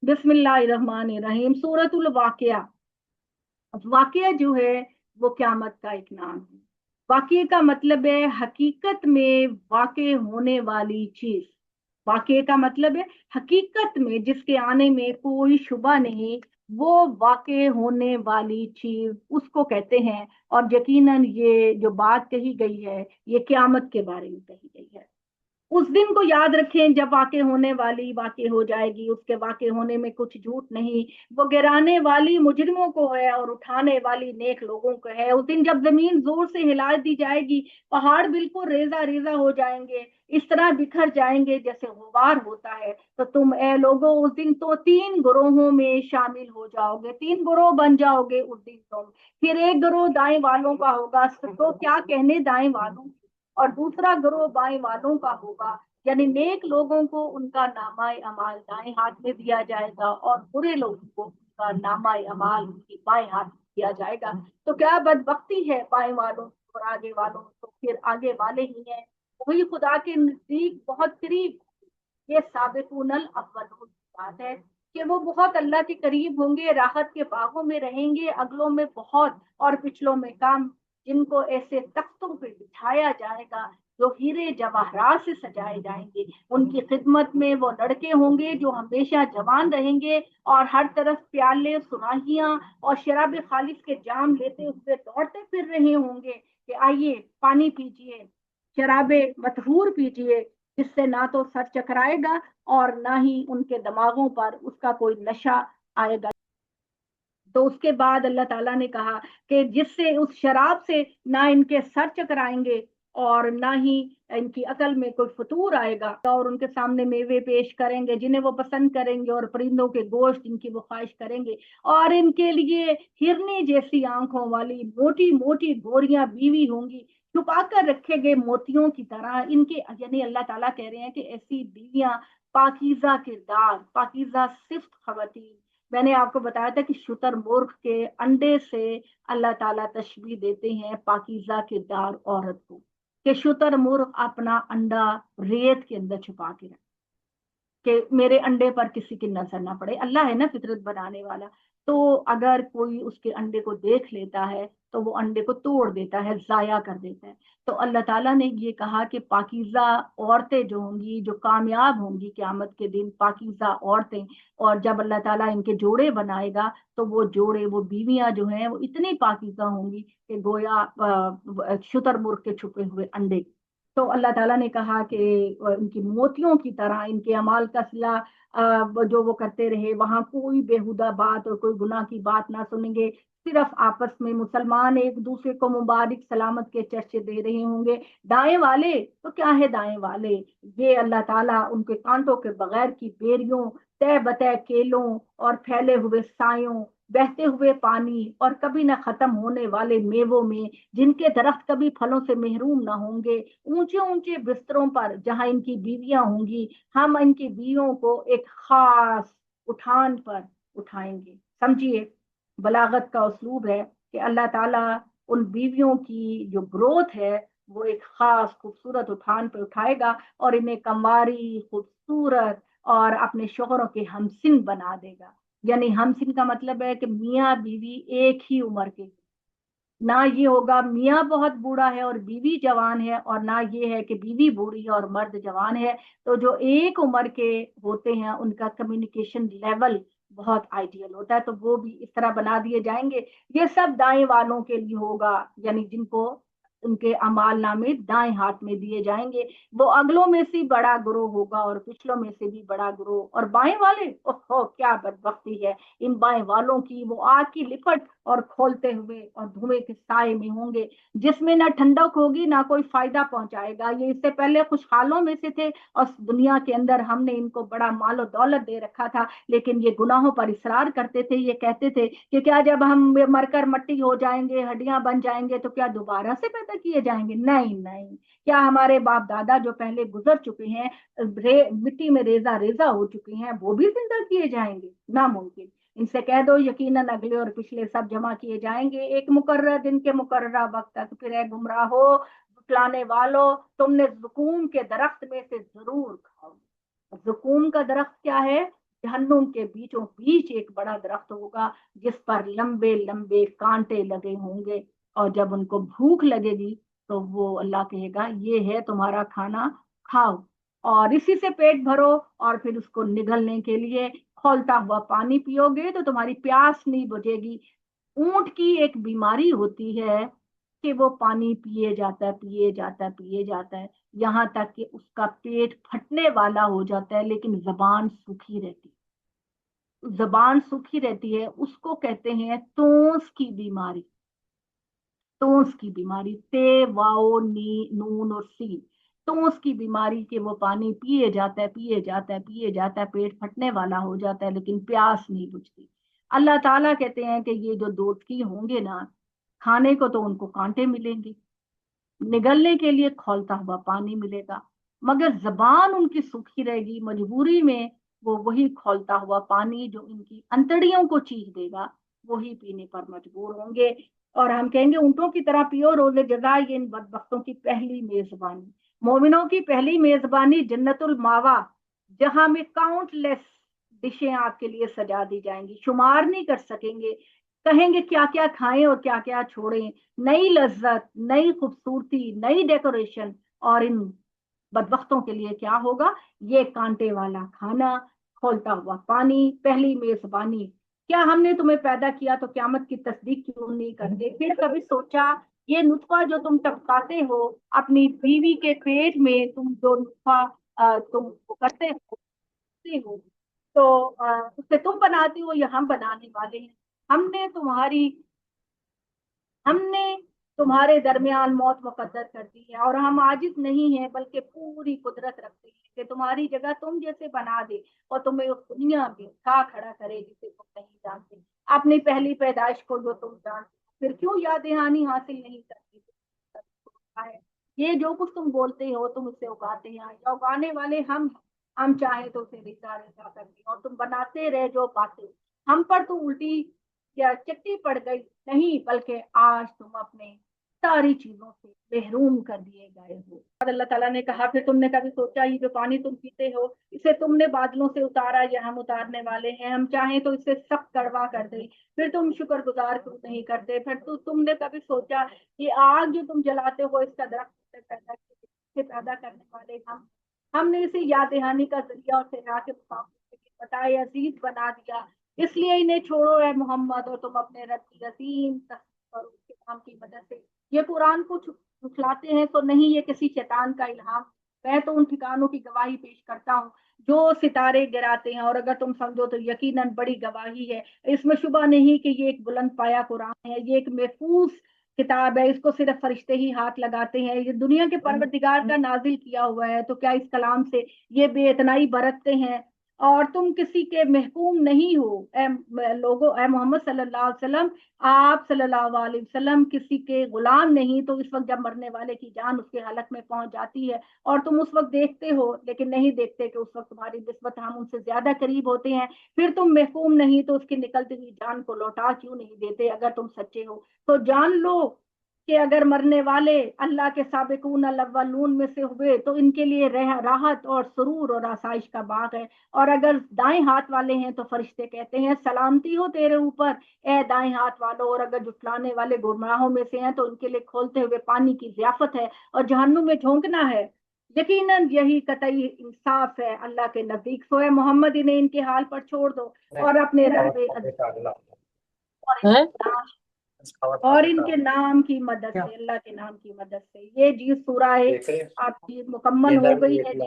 बिस्मिल्लाहिर्रहमानिर्रहीम। सूरतुल वाक़िया। अब वाक़िया जो है वो क़यामत का एक नाम है। वाक़िए का मतलब है हकीकत में वाक़े होने वाली चीज। वाक़िए का मतलब है हकीकत में जिसके आने में कोई शुबा नहीं, वो वाक़े होने वाली चीज उसको कहते हैं। और यकीनन ये जो बात कही गई है ये क़यामत के बारे में कही गई है। उस दिन को याद रखें जब वाक़े होने वाली वाक़े हो जाएगी। उसके वाक़े होने में कुछ झूठ नहीं। वो गिराने वाली मुजरिमों को है और उठाने वाली नेक लोगों को है। उस दिन जब जमीन जोर से हिला दी जाएगी, पहाड़ बिल्कुल रेजा रेजा हो जाएंगे, इस तरह बिखर जाएंगे जैसे गुबार होता है। तो तुम ए लोगों उस दिन तो तीन ग्रोहों में शामिल हो जाओगे, तीन ग्रोह बन जाओगे उस दिन तुम। फिर एक ग्रोह दाएं वालों का होगा, तो क्या कहने दाएं वालों, और दूसरा ग्रोह बाएं वालों का होगा। यानी नेक लोगों को उनका नामा अमाल दाएं हाथ में दिया जाएगा और बुरे लोगों को उनका नामा अमाल उनकी बाएं हाथ में दिया जाएगा। तो क्या बदबख्ती है बाएं वालों और आगे वालों, तो फिर आगे वाले ही हैं वही खुदा के नजदीक बहुत करीब। ये साबिकुनल अव्वलून की बात है कि वो बहुत अल्लाह के करीब होंगे, राहत के बागों में रहेंगे, अगलों में बहुत और पिछलों में कम। जिनको ऐसे तख्तों पे बिठाया जाएगा जो हीरे जवाहरात से सजाए जाएंगे। उनकी खिदमत में वो लड़के होंगे जो हमेशा जवान रहेंगे और हर तरफ प्याले सुराहियां और शराब खालिस के जाम लेते हुए दौड़ते फिर रहे होंगे कि आइए पानी पीजिए, शराबे मतहूर पीजिए, जिससे ना तो सर चकराएगा और ना ही उनके दिमागों पर उसका कोई नशा आएगा। तो उसके बाद अल्लाह ताला ने कहा कि जिससे उस शराब से ना इनके सर चकराएंगे और ना ही इनकी अकल में कोई फतूर आएगा, और उनके सामने मेवे पेश करेंगे जिन्हें वो पसंद करेंगे और परिंदों के गोश्त जिनकी वो ख्वाहिश करेंगे। और इनके लिए हिरनी जैसी आंखों वाली मोटी मोटी गोरियां बीवी होंगी, छुपा कर रखे गए मोतियों की तरह इनके। यानी अल्लाह ताला कह रहे हैं कि ऐसी बीवियां पाकीज़ा किरदार, पाकीज़ा सिफ्त खवातीन। मैंने आपको बताया था कि शुतुरमुर्ग के अंडे से अल्लाह ताला तशबीह देते हैं पाकीज़ा किरदार औरत को, कि शुतुरमुर्ग अपना अंडा रेत के अंदर छुपा के रखे कि मेरे अंडे पर किसी की नजर ना पड़े। अल्लाह है ना फितरत बनाने वाला। तो अगर कोई उसके अंडे को देख लेता है तो वो अंडे को तोड़ देता है, जाया कर देता है। तो अल्लाह ताला ने ये कहा कि पाकीज़ा औरतें जो होंगी, जो कामयाब होंगी क़यामत के दिन, पाकीज़ा औरतें। और जब अल्लाह ताला इनके जोड़े बनाएगा तो वो जोड़े, वो बीवियां जो हैं वो इतनी पाकीज़ा होंगी कि गोया शुतुरमुर्ग के छुपे हुए अंडे। तो अल्लाह ताला ने कहा कि इनकी मोतियों की तरह इनके अमाल का सिला जो वो करते रहे, वहां कोई बेहुदा बात और कोई गुनाह की बात ना सुनेंगे। सिर्फ आपस में मुसलमान एक दूसरे को मुबारक सलामत के चर्चे दे रहे होंगे। दाएं वाले तो क्या है, दाएं वाले ये अल्लाह ताला उनके कांटों के बगैर की बेरियों, तय बतय केलों और फैले हुए सायों, बहते हुए पानी और कभी न खत्म होने वाले मेवों में, जिनके दरख्त कभी फलों से महरूम ना होंगे, ऊंचे ऊंचे बिस्तरों पर जहां इनकी बीवियां होंगी, हम इनकी बीवियों को एक खास उठान पर उठाएंगे। समझिए, बलागत का उसलूब है कि अल्लाह ताला उन बीवियों की जो ग्रोथ है वो एक खास खूबसूरत उठान पर उठाएगा और इन्हें कमवारी, खूबसूरत और अपने शोहरों के हमसिन बना देगा। यानी हमसिन का मतलब है कि मियाँ बीवी एक ही उम्र के। ना ये होगा मियाँ बहुत बूढ़ा है और बीवी जवान है, और ना ये है कि बीवी बूढ़ी है और मर्द जवान है। तो जो एक उम्र के होते हैं उनका कम्युनिकेशन लेवल बहुत आइडियल होता है, तो वो भी इस तरह बना दिए जाएंगे। ये सब दाएं वालों के लिए होगा, यानी जिनको उनके अमाल नामे दाएं हाथ में दिए जाएंगे। वो अगलों में से बड़ा गुरोह होगा और पिछलों में से भी बड़ा गुरोह। और बाएं वाले, ओहो क्या बदबख्ती है इन बाएं वालों की, वो आग की लिपट और खोलते हुए और धुएं के साए में होंगे, जिसमें ना ठंडक होगी ना कोई फायदा पहुंचाएगा। ये इससे पहले खुशहालों में से थे और दुनिया के अंदर हमने इनको बड़ा मालो दौलत दे रखा था, लेकिन ये गुनाहों पर इसरार करते थे। ये कहते थे कि क्या जब हम मरकर मट्टी हो जाएंगे, हड्डियां बन जाएंगे, तो क्या दोबारा से पैदा किए जाएंगे? नहीं नहीं। क्या हमारे बाप दादा जो पहले गुजर चुके हैं, मिट्टी में रेजा रेजा हो चुके हैं, वो भी जिंदा किए जाएंगे? नामुमकिन। इनसे कह दो यकीनन अगले और पिछले सब जमा किए जाएंगे एक मुकर्रर दिन के मुकर्ररा वक्त तक। फिर है गुमराह हो जुटलाने वालों, तुमने जुकूम के दरख्त में से जरूर खाओ। जुकूम का दरख्त क्या है? जहन्नुम के बीचों बीच एक बड़ा दरख्त होगा जिस पर लंबे लंबे कांटे लगे होंगे, और जब उनको भूख लगेगी तो वो अल्लाह कहेगा ये है तुम्हारा खाना, खाओ। और इसी से पेट भरो, और फिर उसको निगलने के लिए खौलता हुआ पानी पियोगे तो तुम्हारी प्यास नहीं बुझेगी। ऊंट की एक बीमारी होती है कि वो पानी पिए जाता है, पिए जाता है, पिए जाता है, यहाँ तक कि उसका पेट फटने वाला हो जाता है, लेकिन जबान सूखी रहती है। जबान सूखी रहती है, उसको कहते हैं तोंस की बीमारी। तोंस की बीमारी, ते वाओ नी नून और सीन। तोंस की बीमारी के वो पानी पिए जाता है, पिए जाता है, पिए जाता है, पेट फटने वाला हो जाता है, लेकिन प्यास नहीं बुझती। अल्लाह ताला कहते हैं कि ये जो दोजखी होंगे ना, खाने को तो उनको कांटे मिलेंगे, निगलने के लिए खौलता हुआ पानी मिलेगा, मगर जबान उनकी सूखी रहेगी। मजबूरी में वो वही खौलता हुआ पानी जो इनकी अंतड़ियों को चीर देगा, वही पीने पर मजबूर होंगे। और हम कहेंगे ऊंटों की तरह पियो रोज़े जजा, ये इन बदबख्तों की पहली मेजबानी। मोमिनों की पहली मेजबानी जन्नतुल मावा, जहां में काउंटलेस डिशें आपके लिए सजा दी जाएंगी, शुमार नहीं कर सकेंगे। कहेंगे क्या क्या खाएं और क्या क्या छोड़ें। नई लज्जत, नई खूबसूरती, नई डेकोरेशन। और इन बदबख्तों के लिए क्या होगा? ये कांटे वाला खाना, खोलता हुआ पानी, पहली मेजबानी। क्या हमने तुम्हें पैदा किया तो क्यामत की तस्दीक क्यों नहीं करते? फिर कभी सोचा ये नुत्फा जो तुम टपकाते हो अपनी बीवी के पेट में, तुम जो नुत्फा तुम करते हो, तो उससे तुम बनाती हो या हम बनाने वाले हैं? हमने तुम्हारी हमने तुम्हारे दरमियान मौत मुकद्दर कर दी है, और हम आजिज नहीं हैं बल्कि पूरी कुदरत रखते हैं कि तुम्हारी जगह तुम जैसे बना दे और तुम्हें उस दुनिया में उठा खड़ा करे जिसे तुम नहीं जानते। अपनी पहली पैदाइश को जो तुम जानते हो, फिर क्यों याद दहानी हासिल नहीं करती? है ये जो कुछ तुम बोलते हो तुम उससे उगाते हैं, या उगाने वाले हम चाहे तो उसे रिश्ता रिश्ता करते और तुम बनाते रहे जो बातें। हम पर तो उल्टी या चट्टी पड़ गई नहीं, बल्कि आज तुम अपने सारी चीजों से महरूम कर दिए गए हो। और अल्लाह ताला ने कहा फिर तुमने कभी सोचा ये जो पानी तुम पीते हो इसे तुमने बादलों से उतारा या हम उतारने वाले हैं? हम चाहें तो इसे सख्त कड़वा कर दे, फिर तुम शुक्रगुजार क्यों नहीं करते? फिर तुमने कभी सोचा ये आग जो तुम जलाते हो इसका दरख्त से पैदा किया, पैदा करने वाले हमने इसे याद दहानी का जरिया और सिरा के बताए अजीज बना दिया। इसलिए इन्हें छोड़ो है मोहम्मद, और तुम अपने रब की अजीम और उसके काम की मदद से ये कुरान को झुठलाते हैं तो नहीं, ये किसी शैतान का इल्हाम। मैं तो उन ठिकानों की गवाही पेश करता हूँ जो सितारे गिराते हैं, और अगर तुम समझो तो यकीनन बड़ी गवाही है। इसमें शुबा नहीं कि ये एक बुलंद पाया कुरान है, ये एक महफूज किताब है, इसको सिर्फ फरिश्ते ही हाथ लगाते हैं। ये दुनिया के परवरदिगार का नाजिल किया हुआ है, तो क्या इस कलाम से ये बेइतनाई बरतते हैं? और तुम किसी के महकूम नहीं हो ए लोगो, ए मोहम्मद सल्लल्लाहु अलैहि वसल्लम, आप सल्लल्लाहु अलैहि वसल्लम किसी के गुलाम नहीं। तो इस वक्त जब मरने वाले की जान उसके हलक में पहुंच जाती है और तुम उस वक्त देखते हो, लेकिन नहीं देखते कि उस वक्त तुम्हारी निस्बत हम उनसे ज्यादा करीब होते हैं। फिर तुम महकूम नहीं तो उसकी निकलती हुई जान को लौटा क्यों नहीं देते? अगर तुम सच्चे हो तो जान लो कि अगर मरने वाले अल्लाह के साबिकून अव्वलून में से हुए तो इनके लिए राहत और सुरूर और आसाइश का बाग है। और अगर दाएं हाथ वाले हैं तो फरिश्ते कहते हैं सलामती हो तेरे ऊपर ए दाएं हाथ वालों। और अगर जुटलाने वाले गुमराहों में से हैं तो उनके लिए खोलते हुए पानी की जियाफत है और जहन्नुम में झोंकना है। यकीनन यही कतई इंसाफ है अल्लाह के नजदीक। सो है मोहम्मद इन्हें इनके हाल पर छोड़ दो और अपने रब और इनके नाम की मदद से, अल्लाह के नाम की मदद से। ये जी सूरा है आपकी मुकम्मल हो गई है जी।